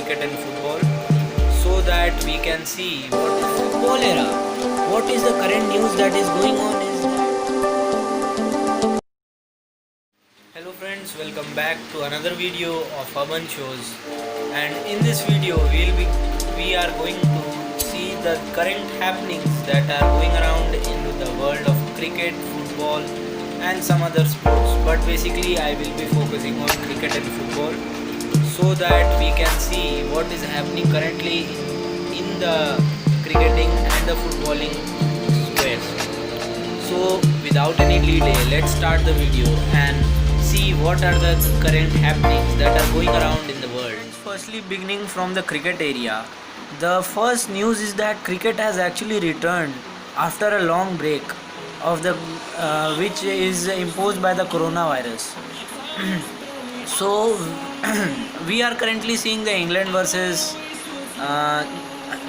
cricket and football so that we can see what is football era. What is the current news that is going on is that. Hello friends, welcome back to another video of Urban Shows, and in this video we are going to see the current happenings that are going around in the world of cricket, football and some other sports, but basically I will be focusing on cricket and football so that we can see what is happening currently in the cricketing and the footballing squares. So without any delay, let's start the video and see what are the current happenings that are going around in the world. Firstly, beginning from the cricket area, the first news is that cricket has actually returned after a long break of the which is imposed by the coronavirus. So we are currently seeing the uh,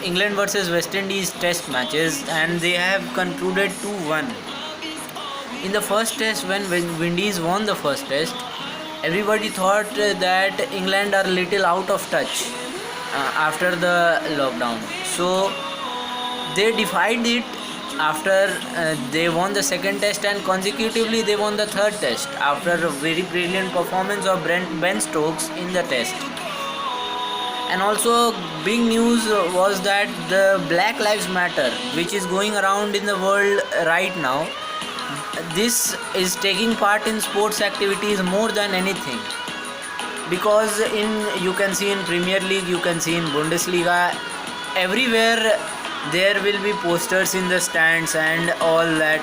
England versus West Indies test matches, and they have concluded 2-1. In the first test, when Windies won the first test, everybody thought that England are little out of touch after the lockdown. So they defied it after they won the second test, and consecutively they won the third test after a very brilliant performance of Ben Stokes in the test. And also big news was that the Black Lives Matter, which is going around in the world right now, this is taking part in sports activities more than anything, because you can see in Premier League, you can see in Bundesliga, everywhere there will be posters in the stands and all that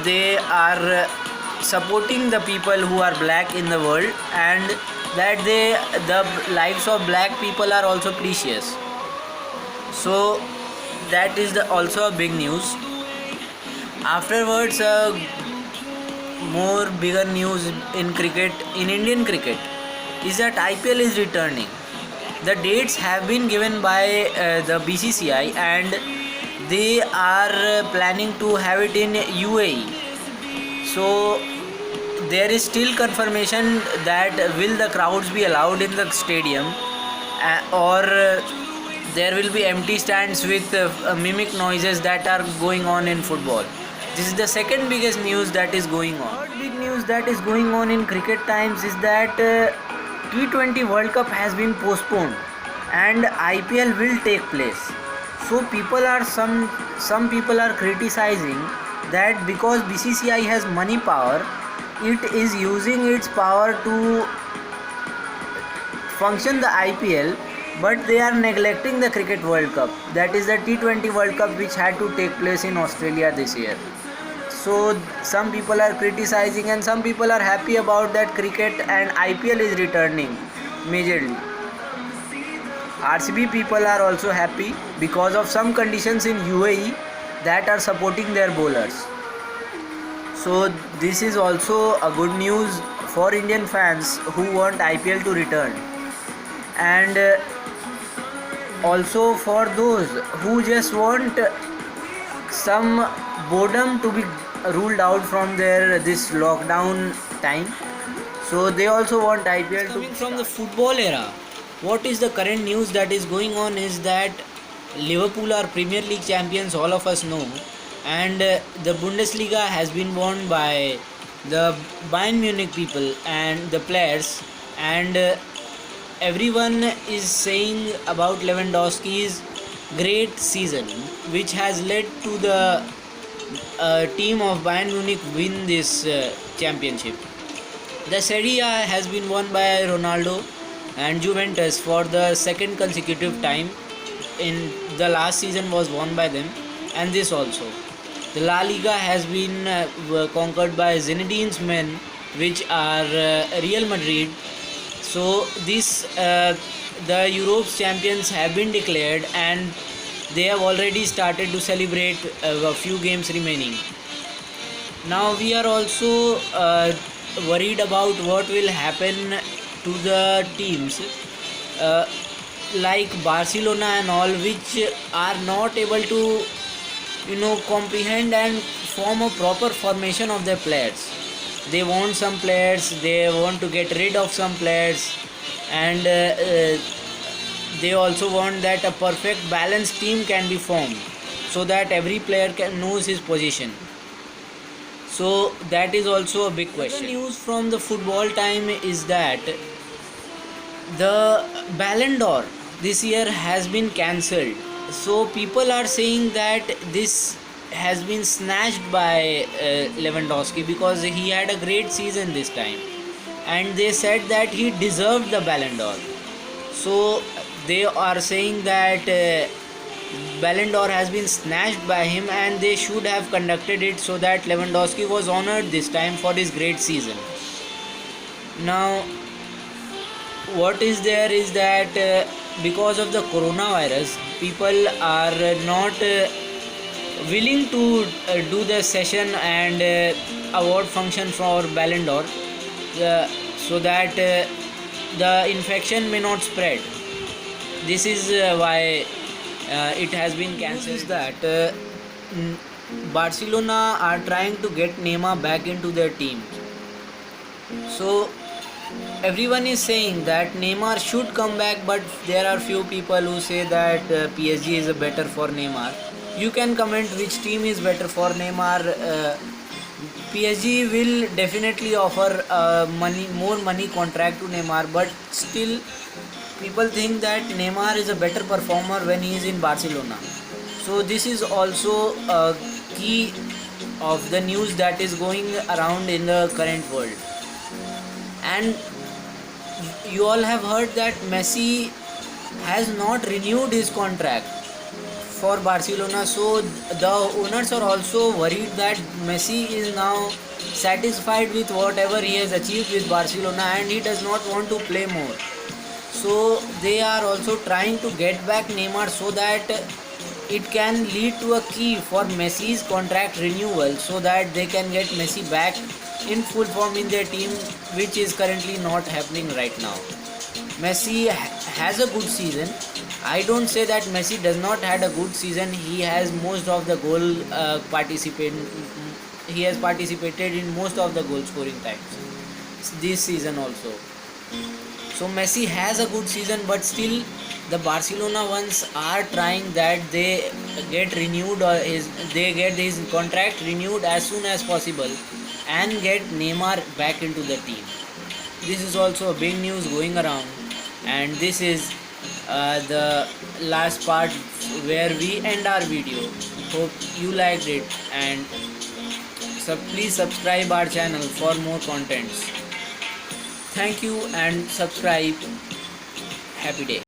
they are supporting the people who are black in the world, and that the lives of black people are also precious. So that is also a big news. Afterwards, more bigger news in cricket, in Indian cricket, is that IPL is returning. The dates have been given by the BCCI, and they are planning to have it in UAE. So there is still confirmation that will the crowds be allowed in the stadium, or there will be empty stands with mimic noises that are going on in football. This is the second biggest news that is going on. Third big news that is going on in cricket times is that T20 World Cup has been postponed and IPL will take place. So some people are criticizing that because BCCI has money power, it is using its power to function the IPL, but they are neglecting the Cricket World Cup, that is the T20 World Cup, which had to take place in Australia this year. So some people are criticizing and some people are happy about that cricket and IPL is returning majorly. RCB people are also happy because of some conditions in UAE that are supporting their bowlers. So this is also a good news for Indian fans who want IPL to return, and also for those who just want some boredom to be ruled out from this lockdown time. So they also want IPL to. Coming from the football era, what is the current news that is going on is that Liverpool are Premier League champions, all of us know, and the Bundesliga has been won by the Bayern Munich people and the players, and everyone is saying about Lewandowski's great season, which has led to the team of Bayern Munich win this championship. The Serie A has been won by Ronaldo and Juventus for the second consecutive time. In the last season was won by them, and this also. The La Liga has been conquered by Zinedine's men, which are Real Madrid. So the Europe's champions have been declared, and they have already started to celebrate a few games remaining. Now we are also worried about what will happen to the teams like Barcelona and all, which are not able to comprehend and form a proper formation of their players. They want some players, they want to get rid of some players, and they also want that a perfect balanced team can be formed so that every player can knows his position. So that is also a big question. The news from the football time is that the Ballon d'Or this year has been cancelled. So people are saying that this has been snatched by Lewandowski because he had a great season this time, and they said that he deserved the Ballon d'Or. So they are saying that Ballon d'Or has been snatched by him, and they should have conducted it so that Lewandowski was honored this time for his great season. Now, what is there is that because of the coronavirus, people are not willing to do the session and award function for Ballon d'Or, so that the infection may not spread. This is why it has been cancelled. Is that Barcelona are trying to get Neymar back into their team. So everyone is saying that Neymar should come back, but there are few people who say that PSG is better for Neymar. You can comment which team is better for Neymar. PSG will definitely offer more money contract to Neymar, but still people think that Neymar is a better performer when he is in Barcelona. So this is also a key of the news that is going around in the current world. And you all have heard that Messi has not renewed his contract for Barcelona, so the owners are also worried that Messi is now satisfied with whatever he has achieved with Barcelona and he does not want to play more. So they are also trying to get back Neymar so that it can lead to a key for Messi's contract renewal, so that they can get Messi back in full form in their team, which is currently not happening right now. Messi has a good season. I don't say that Messi does not had a good season. He has most of the goal He has participated in most of the goal scoring times this season also. So Messi has a good season, but still the Barcelona ones are trying that they get renewed, or they get his contract renewed as soon as possible and get Neymar back into the team. This is also a big news going around, and this is the last part where we end our video. Hope you liked it, and please subscribe our channel for more contents. Thank you and subscribe. Happy day.